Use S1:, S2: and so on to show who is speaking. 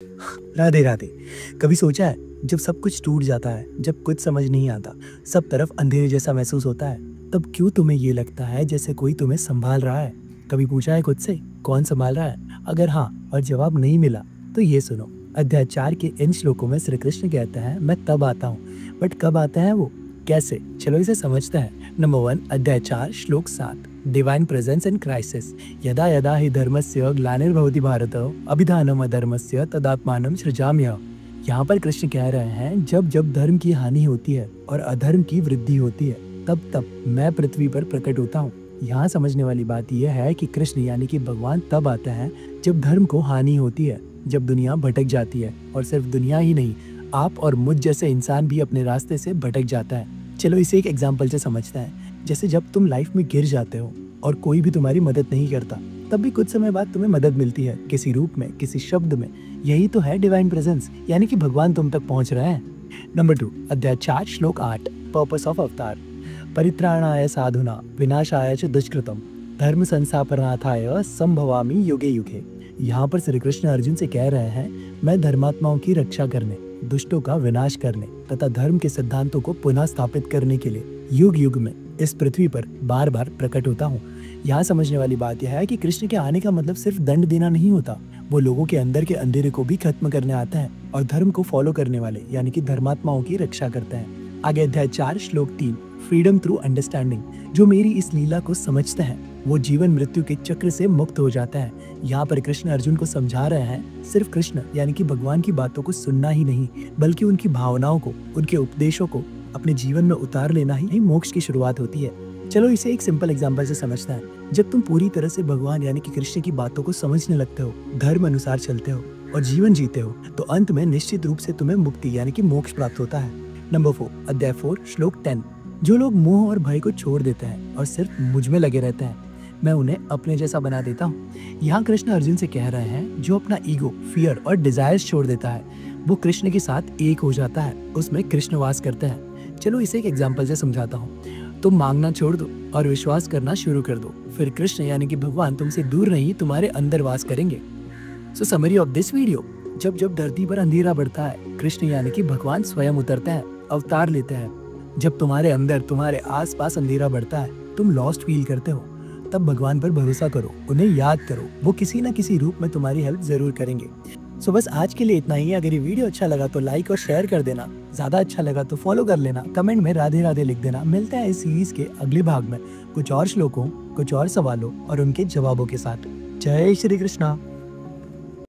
S1: राधे राधे। कभी सोचा है, जब सब कुछ टूट जाता है, जब कुछ समझ नहीं आता, सब तरफ अंधेरे जैसा महसूस होता है, तब क्यों तुम्हें ये लगता है जैसे कोई तुम्हें संभाल रहा है? कभी पूछा है खुद से, कौन संभाल रहा है? अगर हाँ और जवाब नहीं मिला, तो ये सुनो। अध्याय 4 के इन श्लोकों में श्री कृष्ण कहते हैं, मैं तब आता हूँ। बट कब आता है वो? कैसे? चलो इसे समझते हैं। नंबर 1, अध्याय 4 श्लोक 7। Divine presence in crisis. यदा यदा हि धर्मस्य ग्लानिर्भवति भारत अभिधानम अधर्मस्य तदात्मानं सृजाम्यहम्। यहाँ पर कृष्ण कह रहे हैं, जब जब धर्म की हानि होती है और अधर्म की वृद्धि होती है, तब तब मैं पृथ्वी पर प्रकट होता हूँ। यहाँ समझने वाली बात यह है कि कृष्ण यानी कि भगवान तब आते हैं जब धर्म को हानि होती है, जब दुनिया भटक जाती है, और सिर्फ दुनिया ही नहीं, आप और मुझ जैसे इंसान भी अपने रास्ते से भटक जाता है। चलो इसे एक एग्जाम्पल से समझते हैं। जैसे जब तुम लाइफ में गिर जाते हो और कोई भी तुम्हारी मदद नहीं करता, तब भी कुछ समय बाद तुम्हें मदद मिलती है, किसी रूप में, किसी शब्द में। यही तो है डिवाइन प्रेजेंस, यानी कि भगवान तुम तक पहुंच रहे हैं। नंबर 2, अध्याय 4 श्लोक 8। पर्पस ऑफ अवतार। परित्राणाय साधुना विनाशाय च दुष्कृतम धर्म संस्थापनार्थाय संभवामि युगे युगे। यहाँ पर श्री कृष्ण अर्जुन से कह रहे हैं, मैं धर्मात्माओं की रक्षा करने, दुष्टों का विनाश करने तथा धर्म के सिद्धांतों को पुनः स्थापित करने के लिए युग युग में इस पृथ्वी पर बार बार प्रकट होता हूँ। यहाँ समझने वाली बात यह है कि कृष्ण के आने का मतलब सिर्फ दंड देना नहीं होता, वो लोगों के अंदर के अंधेरे को भी खत्म करने आता है और धर्म को फॉलो करने वाले यानी कि धर्मात्माओं की रक्षा करते हैं। आगे अध्याय 4 श्लोक 3। Freedom through understanding. जो मेरी इस लीला को समझते हैं, वो जीवन मृत्यु के चक्र से मुक्त हो जाता है। यहाँ पर कृष्ण अर्जुन को समझा रहे हैं, सिर्फ कृष्ण यानी कि भगवान की बातों को सुनना ही नहीं, बल्कि उनकी भावनाओं को, उनके उपदेशों को अपने जीवन में उतार लेना ही मोक्ष की शुरुआत होती है। चलो इसे एक सिंपल एग्जांपल से समझते हैं। जब तुम पूरी तरह से भगवान यानी कि कृष्ण की बातों को समझने लगते हो, धर्म अनुसार चलते हो और जीवन जीते हो, तो अंत में निश्चित रूप से तुम्हें मुक्ति यानी कि मोक्ष प्राप्त होता है। नंबर 4, अध्याय 4 श्लोक 10। जो लोग मोह और भय को छोड़ देते हैं और सिर्फ मुझ में लगे रहते हैं, मैं उन्हें अपने जैसा बना देता हूँ। यहाँ कृष्ण अर्जुन से कह रहे हैं, जो अपना ईगो, फियर और डिजायर्स छोड़ देता है, वो कृष्ण के साथ एक हो जाता है, उसमें कृष्ण वास करते हैं। चलो इसे एक एग्जाम्पल से समझाता हूँ। तुम मांगना छोड़ दो और विश्वास करना शुरू कर दो, फिर कृष्ण यानी कि भगवान तुमसे दूर नहीं, तुम्हारे अंदर वास करेंगे। सो समरी ऑफ दिस वीडियो, जब जब धरती पर अंधेरा बढ़ता है, कृष्ण यानी कि भगवान स्वयं उतरते हैं, अवतार लेते हैं। जब तुम्हारे अंदर, तुम्हारे आसपास अंधेरा बढ़ता है, तुम लॉस्ट फील करते हो, तब भगवान पर भरोसा करो, उन्हें याद करो, वो किसी न किसी रूप में तुम्हारी हेल्प जरूर करेंगे। सो बस आज के लिए इतना ही। अगर ये वीडियो अच्छा लगा तो लाइक और शेयर कर देना, ज्यादा अच्छा लगा तो फॉलो कर लेना, कमेंट में राधे राधे लिख देना। मिलते हैं इस सीरीज के अगले भाग में कुछ और श्लोकों, कुछ और सवालों और उनके जवाबों के साथ। जय श्री कृष्णा।